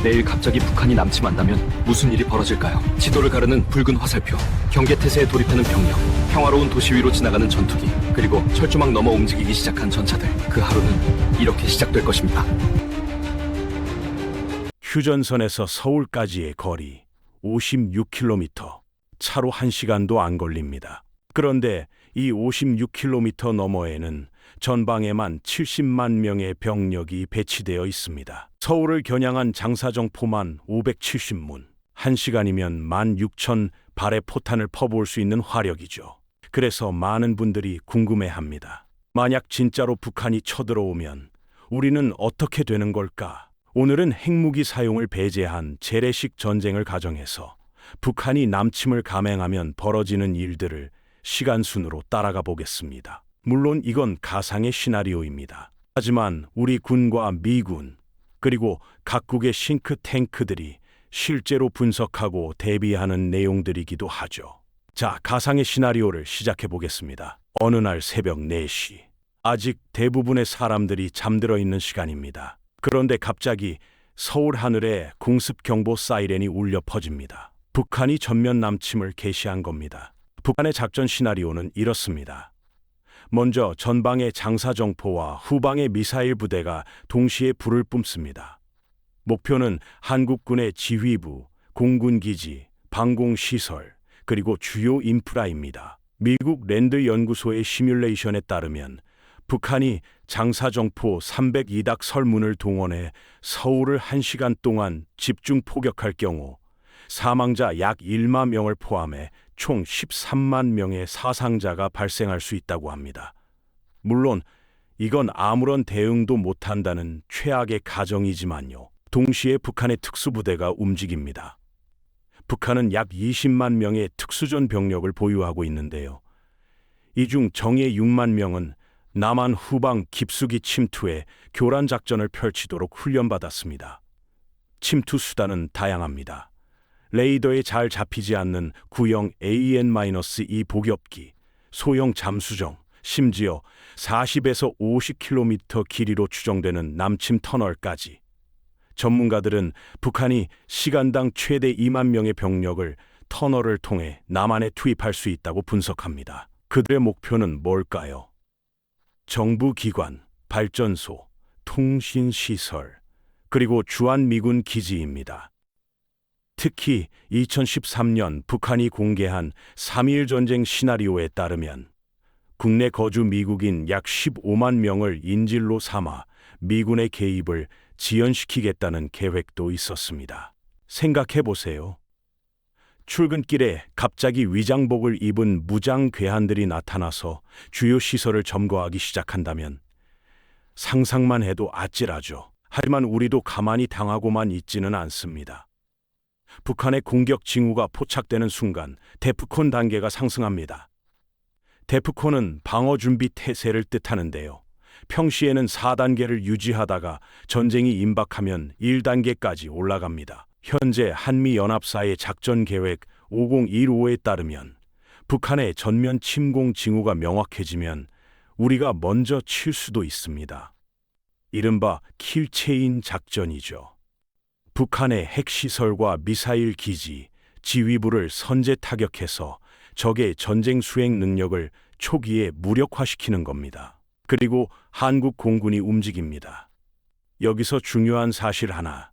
내일 갑자기 북한이 남침한다면 무슨 일이 벌어질까요? 지도를 가르는 붉은 화살표, 경계태세에 돌입하는 병력, 평화로운 도시 위로 지나가는 전투기, 그리고 철조망 넘어 움직이기 시작한 전차들. 그 하루는 이렇게 시작될 것입니다. 휴전선에서 서울까지의 거리 56km, 차로 1시간도 안 걸립니다. 그런데 이 56km 너머에는 전방에만 70만 명의 병력이 배치되어 있습니다. 서울을 겨냥한 장사정포만 570문, 1시간이면 16,000발의 포탄을 퍼부을 수 있는 화력이죠. 그래서 많은 분들이 궁금해합니다. 만약 진짜로 북한이 쳐들어오면 우리는 어떻게 되는 걸까? 오늘은 핵무기 사용을 배제한 재래식 전쟁을 가정해서 북한이 남침을 감행하면 벌어지는 일들을 시간순으로 따라가 보겠습니다. 물론 이건 가상의 시나리오입니다. 하지만 우리 군과 미군, 그리고 각국의 싱크탱크들이 실제로 분석하고 대비하는 내용들이기도 하죠. 자, 가상의 시나리오를 시작해 보겠습니다. 어느 날 새벽 4시. 아직 대부분의 사람들이 잠들어 있는 시간입니다. 그런데 갑자기 서울 하늘에 공습경보 사이렌이 울려 퍼집니다. 북한이 전면 남침을 개시한 겁니다. 북한의 작전 시나리오는 이렇습니다. 먼저 전방의 장사정포와 후방의 미사일 부대가 동시에 불을 뿜습니다. 목표는 한국군의 지휘부, 공군기지, 방공시설, 그리고 주요 인프라입니다. 미국 랜드 연구소의 시뮬레이션에 따르면 북한이 장사정포 302닭 설문을 동원해 서울을 1시간 동안 집중 포격할 경우 사망자 약 1만 명을 포함해 총 13만 명의 사상자가 발생할 수 있다고 합니다. 물론 이건 아무런 대응도 못한다는 최악의 가정이지만요. 동시에 북한의 특수부대가 움직입니다. 북한은 약 20만 명의 특수전 병력을 보유하고 있는데요. 이 중 정예 6만 명은 남한 후방 깊숙이 침투해 교란 작전을 펼치도록 훈련받았습니다. 침투 수단은 다양합니다. 레이더에 잘 잡히지 않는 구형 AN-2 복엽기, 소형 잠수정, 심지어 40에서 50km 길이로 추정되는 남침 터널까지. 전문가들은 북한이 시간당 최대 2만 명의 병력을 터널을 통해 남한에 투입할 수 있다고 분석합니다. 그들의 목표는 뭘까요? 정부기관, 발전소, 통신시설, 그리고 주한미군 기지입니다. 특히 2013년 북한이 공개한 3.1 전쟁 시나리오에 따르면 국내 거주 미국인 약 15만 명을 인질로 삼아 미군의 개입을 지연시키겠다는 계획도 있었습니다. 생각해 보세요. 출근길에 갑자기 위장복을 입은 무장 괴한들이 나타나서 주요 시설을 점거하기 시작한다면 상상만 해도 아찔하죠. 하지만 우리도 가만히 당하고만 있지는 않습니다. 북한의 공격 징후가 포착되는 순간 데프콘 단계가 상승합니다. 데프콘은 방어 준비 태세를 뜻하는데요. 평시에는 4단계를 유지하다가 전쟁이 임박하면 1단계까지 올라갑니다. 현재 한미연합사의 작전계획 5015에 따르면 북한의 전면 침공 징후가 명확해지면 우리가 먼저 칠 수도 있습니다. 이른바 킬체인 작전이죠. 북한의 핵시설과 미사일 기지, 지휘부를 선제 타격해서 적의 전쟁 수행 능력을 초기에 무력화시키는 겁니다. 그리고 한국 공군이 움직입니다. 여기서 중요한 사실 하나.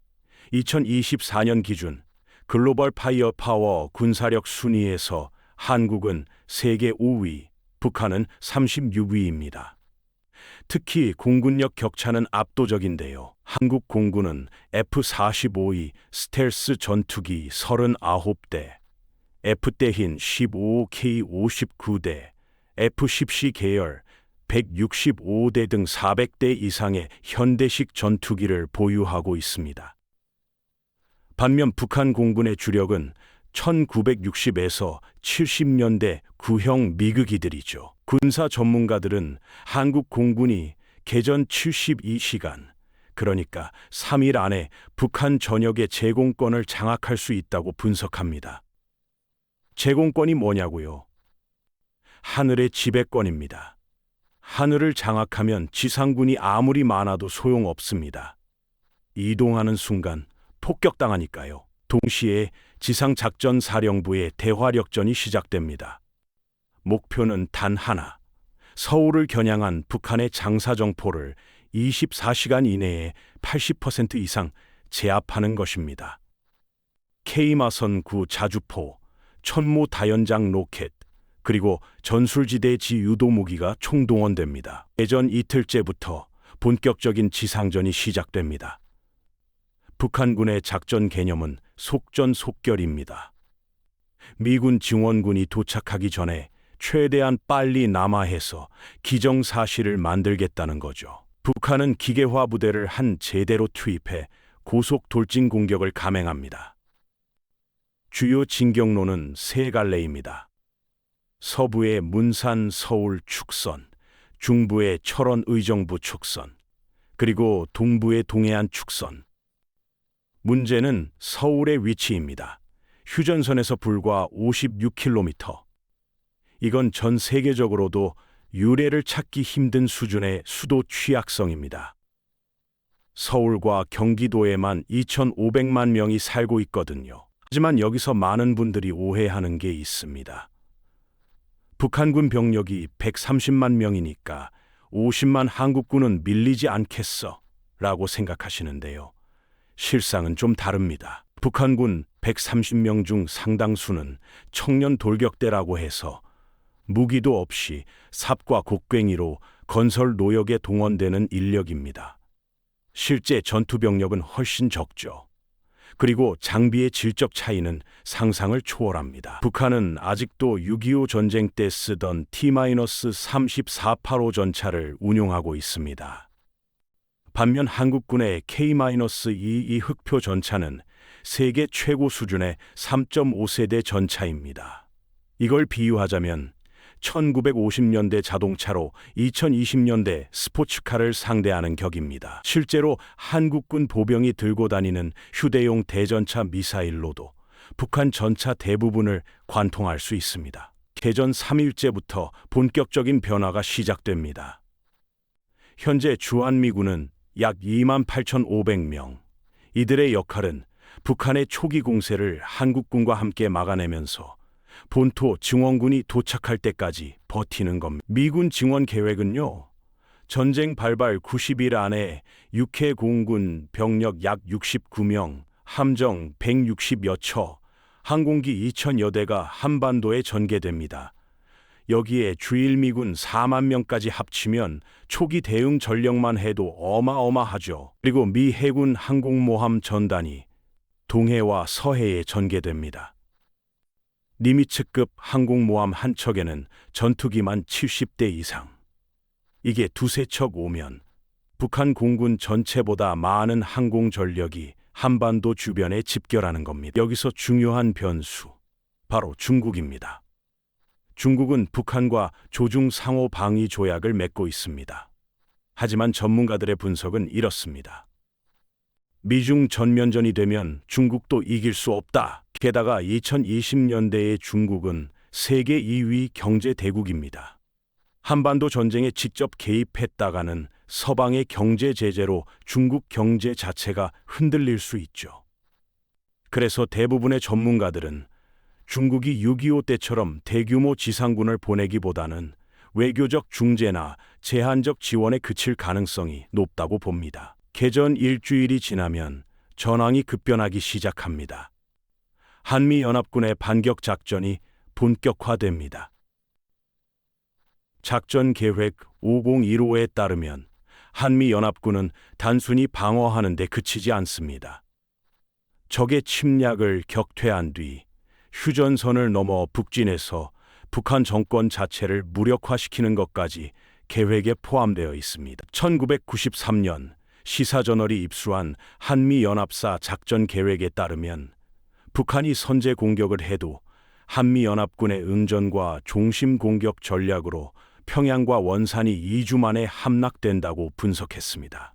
2024년 기준 글로벌 파이어 파워 군사력 순위에서 한국은 세계 5위, 북한은 36위입니다. 특히 공군력 격차는 압도적인데요. 한국 공군은 F-45E 스텔스 전투기 39대, F대흰 15K-59대, F-10C 계열 165대 등 400대 이상의 현대식 전투기를 보유하고 있습니다. 반면 북한 공군의 주력은 1960에서 70년대 구형 미그기들이죠. 군사 전문가들은 한국 공군이 개전 72시간, 그러니까 3일 안에 북한 전역의 제공권을 장악할 수 있다고 분석합니다. 제공권이 뭐냐고요? 하늘의 지배권입니다. 하늘을 장악하면 지상군이 아무리 많아도 소용없습니다. 이동하는 순간 폭격당하니까요. 동시에 지상작전사령부의 대화력전이 시작됩니다. 목표는 단 하나, 서울을 겨냥한 북한의 장사정포를 24시간 이내에 80% 이상 제압하는 것입니다. K마선 9 자주포, 천무 다연장 로켓, 그리고 전술지대 지유도 무기가 총동원됩니다. 대전 이틀째부터 본격적인 지상전이 시작됩니다. 북한군의 작전 개념은 속전속결입니다. 미군 증원군이 도착하기 전에 최대한 빨리 남하해서 기정사실을 만들겠다는 거죠. 북한은 기계화 부대를 한 제대로 투입해 고속 돌진 공격을 감행합니다. 주요 진격로는 세 갈래입니다. 서부의 문산 서울 축선, 중부의 철원 의정부 축선, 그리고 동부의 동해안 축선. 문제는 서울의 위치입니다. 휴전선에서 불과 56km. 이건 전 세계적으로도 유례를 찾기 힘든 수준의 수도 취약성입니다. 서울과 경기도에만 2,500만 명이 살고 있거든요. 하지만 여기서 많은 분들이 오해하는 게 있습니다. 북한군 병력이 130만 명이니까 50만 한국군은 밀리지 않겠어 라고 생각하시는데요. 실상은 좀 다릅니다. 북한군 130명 중 상당수는 청년 돌격대라고 해서 무기도 없이 삽과 곡괭이로 건설 노역에 동원되는 인력입니다. 실제 전투 병력은 훨씬 적죠. 그리고 장비의 질적 차이는 상상을 초월합니다. 북한은 아직도 6.25 전쟁 때 쓰던 T-3485 전차를 운용하고 있습니다. 반면 한국군의 K-22 흑표 전차는 세계 최고 수준의 3.5세대 전차입니다. 이걸 비유하자면 1950년대 자동차로 2020년대 스포츠카를 상대하는 격입니다. 실제로 한국군 보병이 들고 다니는 휴대용 대전차 미사일로도 북한 전차 대부분을 관통할 수 있습니다. 개전 3일째부터 본격적인 변화가 시작됩니다. 현재 주한미군은 약 28,500명. 이들의 역할은 북한의 초기 공세를 한국군과 함께 막아내면서 본토 증원군이 도착할 때까지 버티는 겁니다. 미군 증원 계획은요, 전쟁 발발 90일 안에 육해 공군 병력 약 69명, 함정 160여 척, 항공기 2,000여 대가 한반도에 전개됩니다. 여기에 주일 미군 4만 명까지 합치면 초기 대응 전력만 해도 어마어마하죠. 그리고 미 해군 항공모함 전단이 동해와 서해에 전개됩니다. 니미츠급 항공모함 한 척에는 전투기만 70대 이상. 이게 두세 척 오면 북한 공군 전체보다 많은 항공 전력이 한반도 주변에 집결하는 겁니다. 여기서 중요한 변수, 바로 중국입니다. 중국은 북한과 조중 상호 방위 조약을 맺고 있습니다. 하지만 전문가들의 분석은 이렇습니다. 미중 전면전이 되면 중국도 이길 수 없다. 게다가 2020년대의 중국은 세계 2위 경제 대국입니다. 한반도 전쟁에 직접 개입했다가는 서방의 경제 제재로 중국 경제 자체가 흔들릴 수 있죠. 그래서 대부분의 전문가들은 중국이 6.25 때처럼 대규모 지상군을 보내기보다는 외교적 중재나 제한적 지원에 그칠 가능성이 높다고 봅니다. 개전 일주일이 지나면 전황이 급변하기 시작합니다. 한미연합군의 반격 작전이 본격화됩니다. 작전 계획 5015에 따르면 한미연합군은 단순히 방어하는 데 그치지 않습니다. 적의 침략을 격퇴한 뒤 휴전선을 넘어 북진해서 북한 정권 자체를 무력화시키는 것까지 계획에 포함되어 있습니다. 1993년 시사저널이 입수한 한미연합사 작전 계획에 따르면 북한이 선제 공격을 해도 한미연합군의 응전과 종심 공격 전략으로 평양과 원산이 2주 만에 함락된다고 분석했습니다.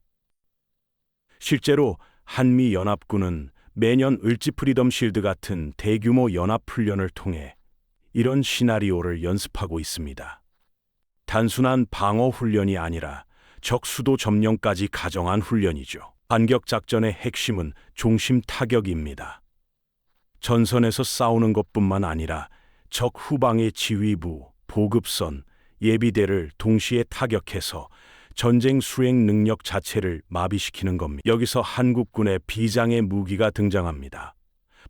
실제로 한미연합군은 매년 을지 프리덤 실드 같은 대규모 연합훈련을 통해 이런 시나리오를 연습하고 있습니다. 단순한 방어 훈련이 아니라 적 수도 점령까지 가정한 훈련이죠. 반격 작전의 핵심은 중심 타격입니다. 전선에서 싸우는 것뿐만 아니라 적 후방의 지휘부, 보급선, 예비대를 동시에 타격해서 전쟁 수행 능력 자체를 마비시키는 겁니다. 여기서 한국군의 비장의 무기가 등장합니다.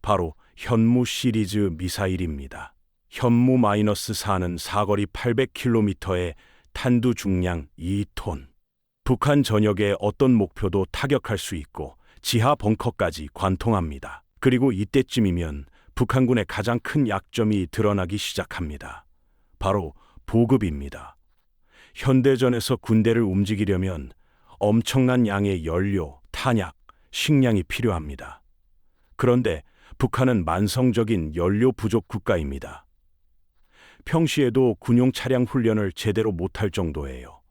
바로 현무 시리즈 미사일입니다. 현무 -4는 사거리 800km에 탄두 중량 2톤. 북한 전역의 어떤 목표도 타격할 수 있고 지하 벙커까지 관통합니다. 그리고 이때쯤이면 북한군의 가장 큰 약점이 드러나기 시작합니다. 바로 보급입니다. 현대전에서 군대를 움직이려면 엄청난 양의 연료, 탄약, 식량이 필요합니다. 그런데 북한은 만성적인 연료 부족 국가입니다. 평시에도 군용 차량 훈련을 제대로 못할 정도예요.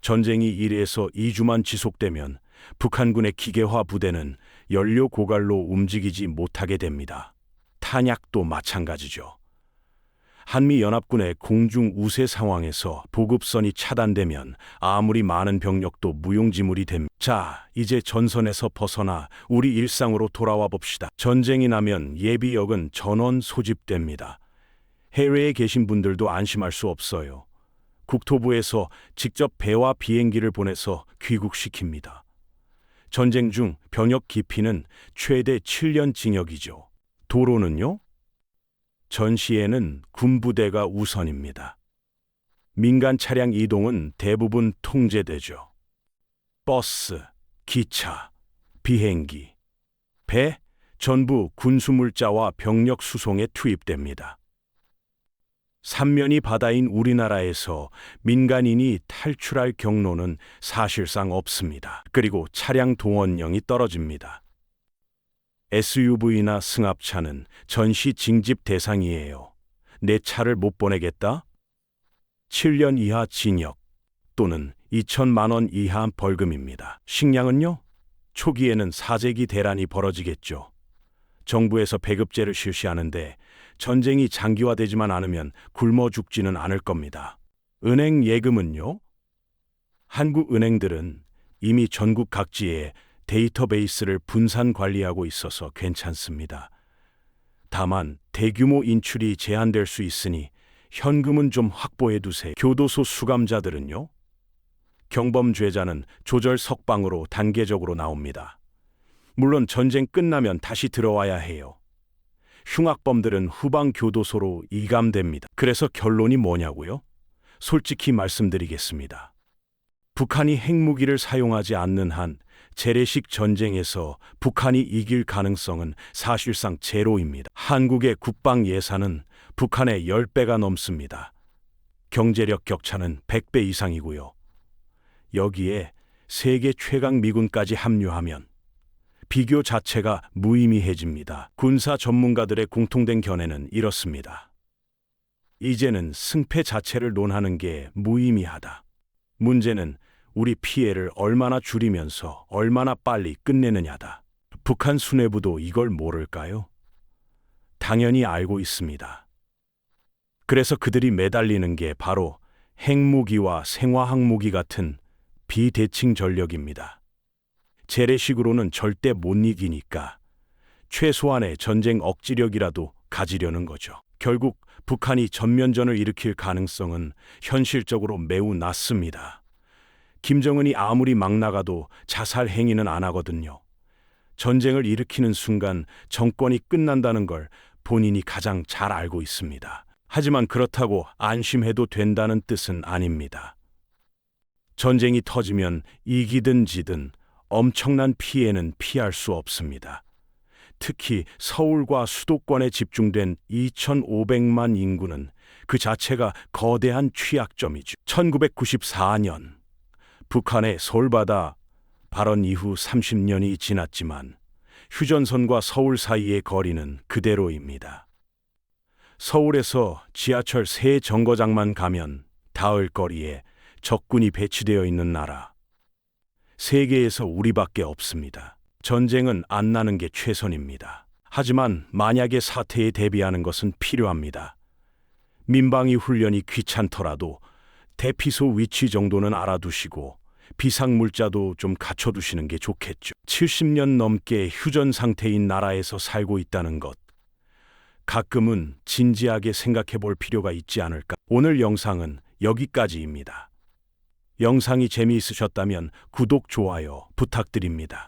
전쟁이 1에서 2주만 지속되면 북한군의 기계화 부대는 연료 고갈로 움직이지 못하게 됩니다. 탄약도 마찬가지죠. 한미연합군의 공중 우세 상황에서 보급선이 차단되면 아무리 많은 병력도 무용지물이 됩니다. 자, 이제 전선에서 벗어나 우리 일상으로 돌아와 봅시다. 전쟁이 나면 예비역은 전원 소집됩니다. 해외에 계신 분들도 안심할 수 없어요. 국토부에서 직접 배와 비행기를 보내서 귀국시킵니다. 전쟁 중 병역 기피는 최대 7년 징역이죠. 도로는요? 전시에는 군부대가 우선입니다. 민간 차량 이동은 대부분 통제되죠. 버스, 기차, 비행기, 배, 전부 군수물자와 병력 수송에 투입됩니다. 삼면이 바다인 우리나라에서 민간인이 탈출할 경로는 사실상 없습니다. 그리고 차량 동원령이 떨어집니다. SUV나 승합차는 전시 징집 대상이에요. 내 차를 못 보내겠다? 7년 이하 징역 또는 2천만 원 이하 벌금입니다. 식량은요? 초기에는 사재기 대란이 벌어지겠죠. 정부에서 배급제를 실시하는데 전쟁이 장기화되지만 않으면 굶어 죽지는 않을 겁니다. 은행 예금은요? 한국 은행들은 이미 전국 각지에 데이터베이스를 분산 관리하고 있어서 괜찮습니다. 다만 대규모 인출이 제한될 수 있으니 현금은 좀 확보해 두세요. 교도소 수감자들은요? 경범죄자는 조절 석방으로 단계적으로 나옵니다. 물론 전쟁 끝나면 다시 들어와야 해요. 흉악범들은 후방 교도소로 이감됩니다. 그래서 결론이 뭐냐고요? 솔직히 말씀드리겠습니다. 북한이 핵무기를 사용하지 않는 한 재래식 전쟁에서 북한이 이길 가능성은 사실상 제로입니다. 한국의 국방 예산은 북한의 10배가 넘습니다. 경제력 격차는 100배 이상이고요. 여기에 세계 최강 미군까지 합류하면 비교 자체가 무의미해집니다. 군사 전문가들의 공통된 견해는 이렇습니다. 이제는 승패 자체를 논하는 게 무의미하다. 문제는 우리 피해를 얼마나 줄이면서 얼마나 빨리 끝내느냐다. 북한 수뇌부도 이걸 모를까요? 당연히 알고 있습니다. 그래서 그들이 매달리는 게 바로 핵무기와 생화학무기 같은 비대칭 전력입니다. 재래식으로는 절대 못 이기니까 최소한의 전쟁 억지력이라도 가지려는 거죠. 결국 북한이 전면전을 일으킬 가능성은 현실적으로 매우 낮습니다. 김정은이 아무리 막 나가도 자살 행위는 안 하거든요. 전쟁을 일으키는 순간 정권이 끝난다는 걸 본인이 가장 잘 알고 있습니다. 하지만 그렇다고 안심해도 된다는 뜻은 아닙니다. 전쟁이 터지면 이기든 지든 엄청난 피해는 피할 수 없습니다. 특히 서울과 수도권에 집중된 2,500만 인구는 그 자체가 거대한 취약점이죠. 1994년 북한의 서울바다 발언 이후 30년이 지났지만 휴전선과 서울 사이의 거리는 그대로입니다. 서울에서 지하철 세 정거장만 가면 닿을 거리에 적군이 배치되어 있는 나라. 세계에서 우리밖에 없습니다. 전쟁은 안 나는 게 최선입니다. 하지만 만약의 사태에 대비하는 것은 필요합니다. 민방위 훈련이 귀찮더라도 대피소 위치 정도는 알아두시고 비상물자도 좀 갖춰두시는 게 좋겠죠. 70년 넘게 휴전 상태인 나라에서 살고 있다는 것. 가끔은 진지하게 생각해 볼 필요가 있지 않을까? 오늘 영상은 여기까지입니다. 영상이 재미있으셨다면 구독, 좋아요 부탁드립니다.